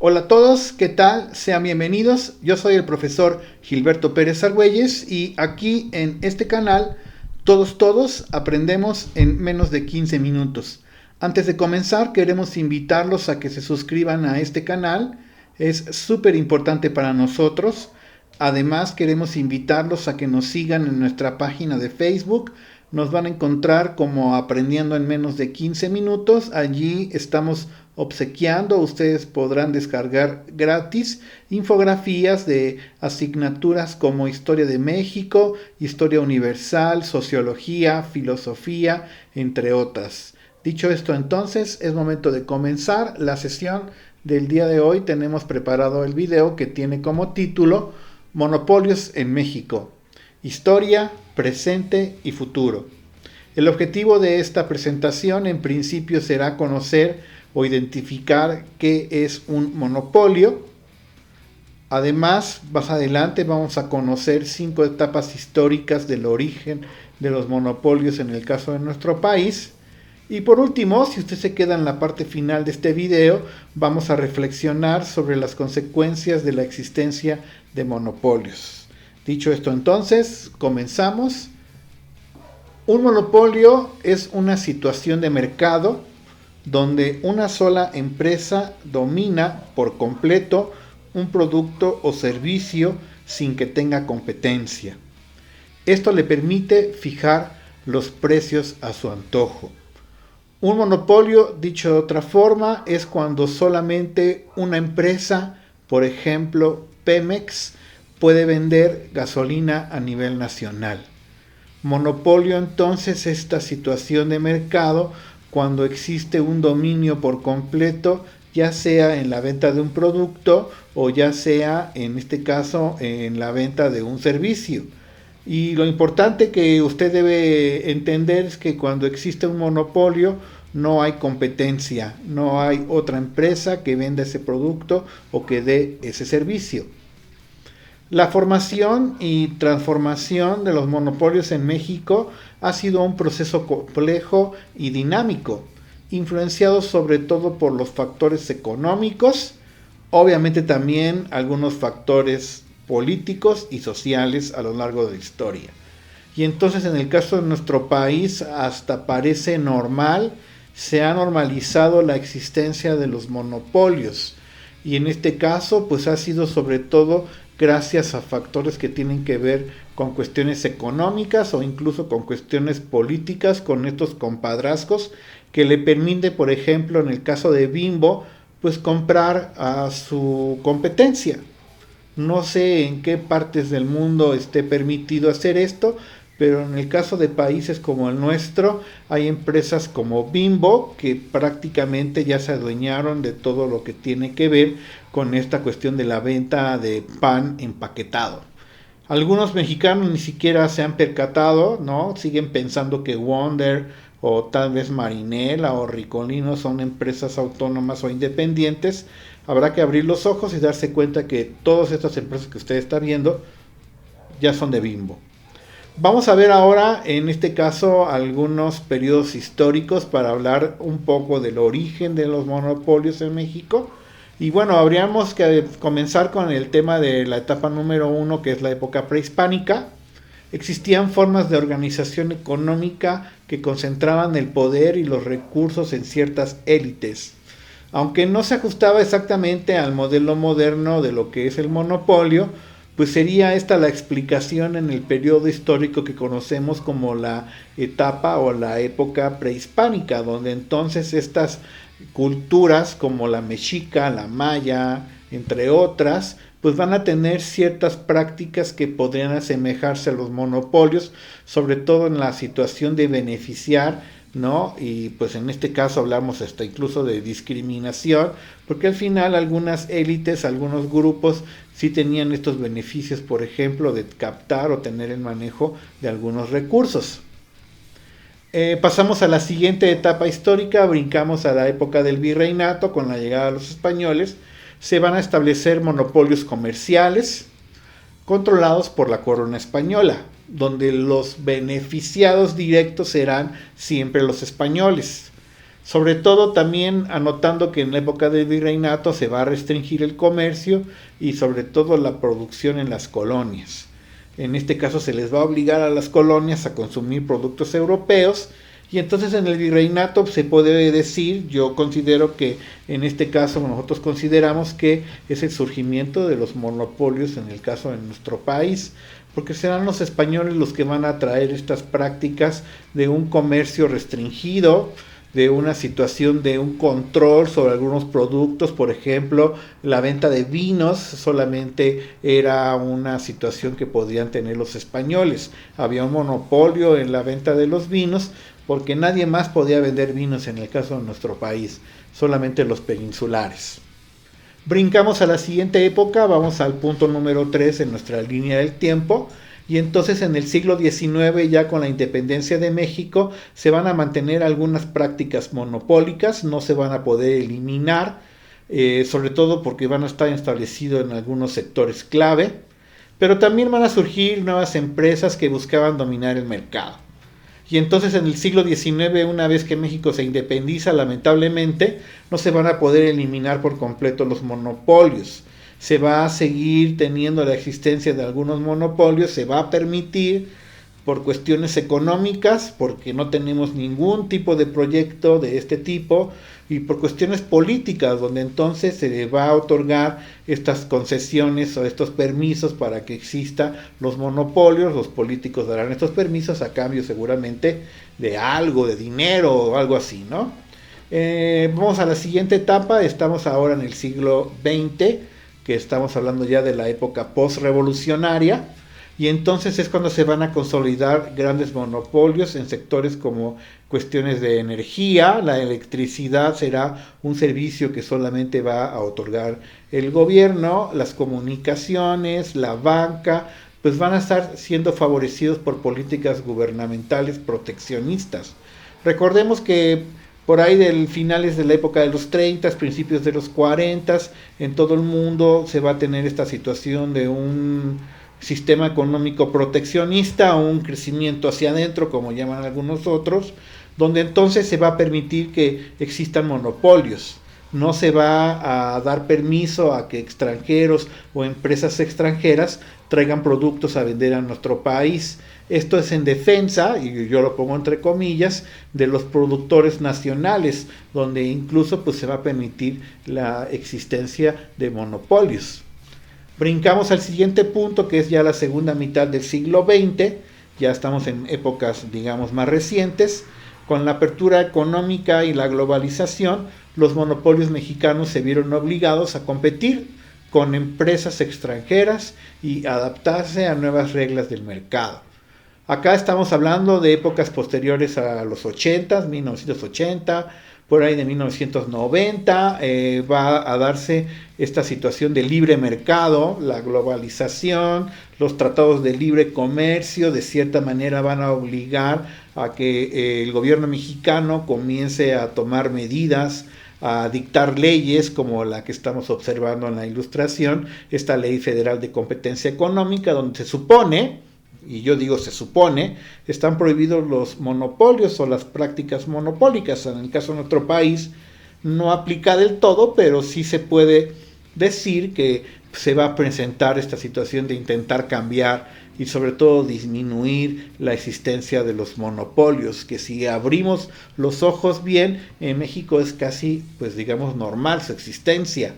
Hola a todos, ¿qué tal? Sean bienvenidos. Yo soy el profesor Gilberto Pérez Argüelles y aquí en este canal todos aprendemos en menos de 15 minutos. Antes de comenzar, queremos invitarlos a que se suscriban a este canal. Es súper importante para nosotros. Además, queremos invitarlos a que nos sigan en nuestra página de Facebook. Nos van a encontrar como Aprendiendo en menos de 15 minutos. Allí estamos obsequiando. Ustedes podrán descargar gratis infografías de asignaturas como Historia de México, Historia Universal, Sociología, Filosofía, entre otras. Dicho esto, entonces es momento de comenzar la sesión del día de hoy. Tenemos preparado el video que tiene como título Monopolios en México: Historia, Presente y Futuro. El objetivo de esta presentación en principio será conocer o identificar qué es un monopolio. Además, más adelante vamos a conocer 5 etapas históricas del origen de los monopolios en el caso de nuestro país. Y por último, si usted se queda en la parte final de este video, vamos a reflexionar sobre las consecuencias de la existencia de monopolios. Dicho esto, entonces, comenzamos. Un monopolio es una situación de mercado donde una sola empresa domina por completo un producto o servicio sin que tenga competencia. Esto le permite fijar los precios a su antojo. Un monopolio, dicho de otra forma, es cuando solamente una empresa, por ejemplo Pemex, puede vender gasolina a nivel nacional. Monopolio entonces es esta situación de mercado cuando existe un dominio por completo, ya sea en la venta de un producto o ya sea en este caso en la venta de un servicio. Y lo importante que usted debe entender es que cuando existe un monopolio no hay competencia, no hay otra empresa que venda ese producto o que dé ese servicio. La formación y transformación de los monopolios en México ha sido un proceso complejo y dinámico, influenciado sobre todo por los factores económicos, obviamente también algunos factores políticos y sociales a lo largo de la historia. Y entonces en el caso de nuestro país hasta parece normal, se ha normalizado la existencia de los monopolios. Y en este caso pues ha sido sobre todo gracias a factores que tienen que ver con cuestiones económicas o incluso con cuestiones políticas, con estos compadrazgos que le permite, por ejemplo, en el caso de Bimbo, pues comprar a su competencia. No sé en qué partes del mundo esté permitido hacer esto, pero en el caso de países como el nuestro, hay empresas como Bimbo que prácticamente ya se adueñaron de todo lo que tiene que ver con esta cuestión de la venta de pan empaquetado. Algunos mexicanos ni siquiera se han percatado, ¿no? Siguen pensando que Wonder o tal vez Marinela o Ricolino son empresas autónomas o independientes. Habrá que abrir los ojos y darse cuenta que todas estas empresas que usted está viendo ya son de Bimbo. Vamos a ver ahora, en este caso, algunos periodos históricos para hablar un poco del origen de los monopolios en México. Y bueno, habríamos que comenzar con el tema de la etapa número 1, que es la época prehispánica. Existían formas de organización económica que concentraban el poder y los recursos en ciertas élites. Aunque no se ajustaba exactamente al modelo moderno de lo que es el monopolio, pues sería esta la explicación en el periodo histórico que conocemos como la etapa o la época prehispánica, donde entonces estas culturas como la mexica, la maya, entre otras, pues van a tener ciertas prácticas que podrían asemejarse a los monopolios, sobre todo en la situación de beneficiar, ¿no? Y pues en este caso hablamos hasta incluso de discriminación, porque al final algunas élites, algunos grupos sí tenían estos beneficios, por ejemplo, de captar o tener el manejo de algunos recursos. Pasamos a la siguiente etapa histórica, brincamos a la época del virreinato. Con la llegada de los españoles se van a establecer monopolios comerciales controlados por la corona española, donde los beneficiados directos serán siempre los españoles. Sobre todo también anotando que en la época del virreinato se va a restringir el comercio y sobre todo la producción en las colonias. En este caso se les va a obligar a las colonias a consumir productos europeos y entonces en el virreinato se puede decir, yo considero que en este caso nosotros consideramos que es el surgimiento de los monopolios en el caso de nuestro país, porque serán los españoles los que van a traer estas prácticas de un comercio restringido, de una situación de un control sobre algunos productos. Por ejemplo, la venta de vinos solamente era una situación que podían tener los españoles. Había un monopolio en la venta de los vinos porque nadie más podía vender vinos en el caso de nuestro país, solamente los peninsulares. Brincamos a la siguiente época, vamos al punto número 3 en nuestra línea del tiempo. Y entonces en el siglo XIX, ya con la independencia de México, se van a mantener algunas prácticas monopólicas, no se van a poder eliminar, sobre todo porque van a estar establecidos en algunos sectores clave, pero también van a surgir nuevas empresas que buscaban dominar el mercado. Y entonces en el siglo XIX, una vez que México se independiza, lamentablemente, no se van a poder eliminar por completo los monopolios. Se va a seguir teniendo la existencia de algunos monopolios, se va a permitir por cuestiones económicas, porque no tenemos ningún tipo de proyecto de este tipo, y por cuestiones políticas, donde entonces se le va a otorgar estas concesiones o estos permisos para que exista los monopolios. Los políticos darán estos permisos a cambio seguramente de algo, de dinero o algo así, ¿no? Vamos a la siguiente etapa, estamos ahora en el siglo XX, que estamos hablando ya de la época post-revolucionaria, y entonces es cuando se van a consolidar grandes monopolios en sectores como cuestiones de energía. La electricidad será un servicio que solamente va a otorgar el gobierno, las comunicaciones, la banca, pues van a estar siendo favorecidos por políticas gubernamentales proteccionistas. Recordemos que por ahí del finales de la época de los 30, principios de los 40, en todo el mundo se va a tener esta situación de un sistema económico proteccionista o un crecimiento hacia adentro, como llaman algunos otros, donde entonces se va a permitir que existan monopolios. No se va a dar permiso a que extranjeros o empresas extranjeras traigan productos a vender a nuestro país. Esto es en defensa, y yo lo pongo entre comillas, de los productores nacionales, donde incluso pues, se va a permitir la existencia de monopolios. Brincamos al siguiente punto, que es ya la segunda mitad del siglo XX, ya estamos en épocas, digamos, más recientes. Con la apertura económica y la globalización, los monopolios mexicanos se vieron obligados a competir con empresas extranjeras y adaptarse a nuevas reglas del mercado. Acá estamos hablando de épocas posteriores a los 80, 1980, por ahí de 1990, va a darse esta situación de libre mercado, la globalización, los tratados de libre comercio, de cierta manera van a obligar a que el gobierno mexicano comience a tomar medidas, a dictar leyes como la que estamos observando en la ilustración, esta ley federal de competencia económica, donde se supone, y yo digo se supone, están prohibidos los monopolios o las prácticas monopólicas. En el caso de nuestro país no aplica del todo, pero sí se puede decir que se va a presentar esta situación de intentar cambiar y sobre todo disminuir la existencia de los monopolios, que si abrimos los ojos bien, en México es casi, pues digamos, normal su existencia.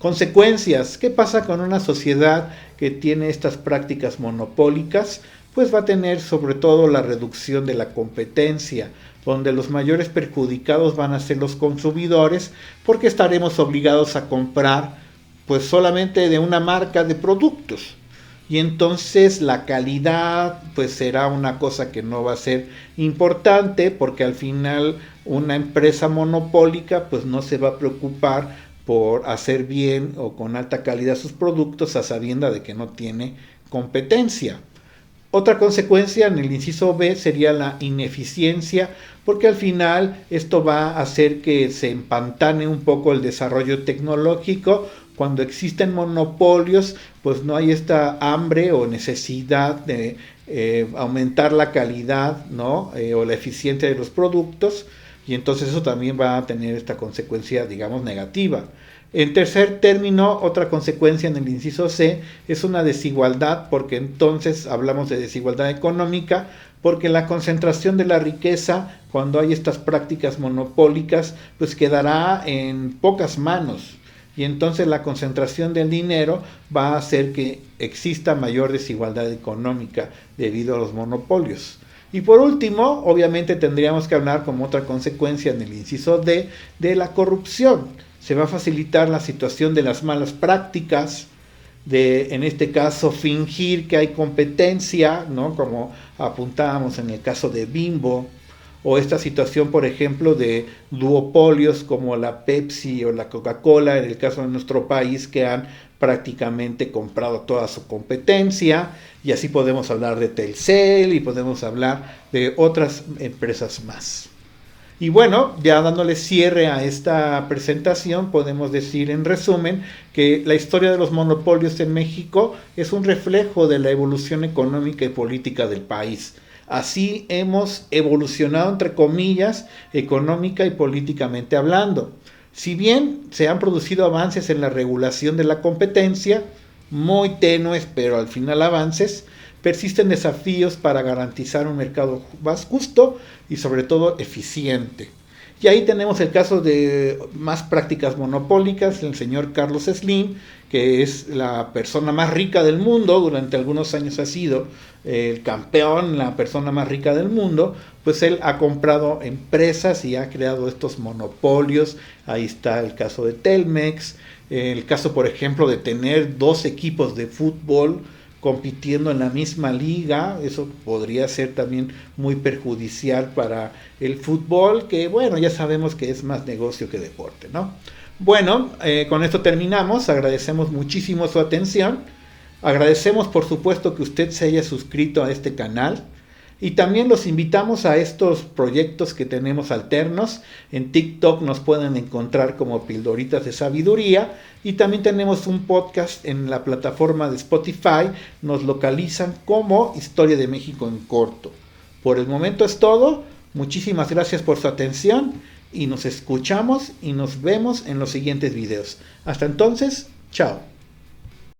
Consecuencias, ¿qué pasa con una sociedad que tiene estas prácticas monopólicas? Pues va a tener sobre todo la reducción de la competencia, donde los mayores perjudicados van a ser los consumidores, porque estaremos obligados a comprar pues solamente de una marca de productos. Y entonces la calidad pues será una cosa que no va a ser importante, porque al final una empresa monopólica pues no se va a preocupar por hacer bien o con alta calidad sus productos a sabienda de que no tiene competencia. Otra consecuencia en el inciso B sería la ineficiencia, porque al final esto va a hacer que se empantane un poco el desarrollo tecnológico. Cuando existen monopolios, pues no hay esta hambre o necesidad de aumentar la calidad, ¿no? O la eficiencia de los productos. Y y entonces eso también va a tener esta consecuencia, digamos, negativa. En tercer término, otra consecuencia en el inciso C es una desigualdad, porque entonces hablamos de desigualdad económica, porque la concentración de la riqueza, cuando hay estas prácticas monopólicas, pues quedará en pocas manos, y entonces la concentración del dinero va a hacer que exista mayor desigualdad económica debido a los monopolios. Y por último, obviamente tendríamos que hablar como otra consecuencia en el inciso D de la corrupción. Se va a facilitar la situación de las malas prácticas, de, en este caso, fingir que hay competencia, ¿no? Como apuntábamos en el caso de Bimbo, o esta situación, por ejemplo, de duopolios como la Pepsi o la Coca-Cola, en el caso de nuestro país, que han prácticamente comprado toda su competencia, y así podemos hablar de Telcel y podemos hablar de otras empresas más. Y bueno, ya dándole cierre a esta presentación, podemos decir en resumen que la historia de los monopolios en México es un reflejo de la evolución económica y política del país. Así hemos evolucionado, entre comillas, económica y políticamente hablando. Si bien se han producido avances en la regulación de la competencia, muy tenues, pero al final avances, persisten desafíos para garantizar un mercado más justo y sobre todo eficiente. Y ahí tenemos el caso de más prácticas monopólicas, el señor Carlos Slim, que es la persona más rica del mundo, durante algunos años ha sido el campeón, la persona más rica del mundo, pues él ha comprado empresas y ha creado estos monopolios. Ahí está el caso de Telmex, el caso, por ejemplo, de tener 2 equipos de fútbol compitiendo en la misma liga. Eso podría ser también muy perjudicial para el fútbol, que bueno, ya sabemos que es más negocio que deporte, ¿no? Bueno, con esto terminamos. Agradecemos muchísimo su atención. Agradecemos, por supuesto, que usted se haya suscrito a este canal. Y también los invitamos a estos proyectos que tenemos alternos. En TikTok nos pueden encontrar como Pildoritas de Sabiduría. Y también tenemos un podcast en la plataforma de Spotify. Nos localizan como Historia de México en corto. Por el momento es todo. Muchísimas gracias por su atención. Y nos escuchamos y nos vemos en los siguientes videos. Hasta entonces, chao.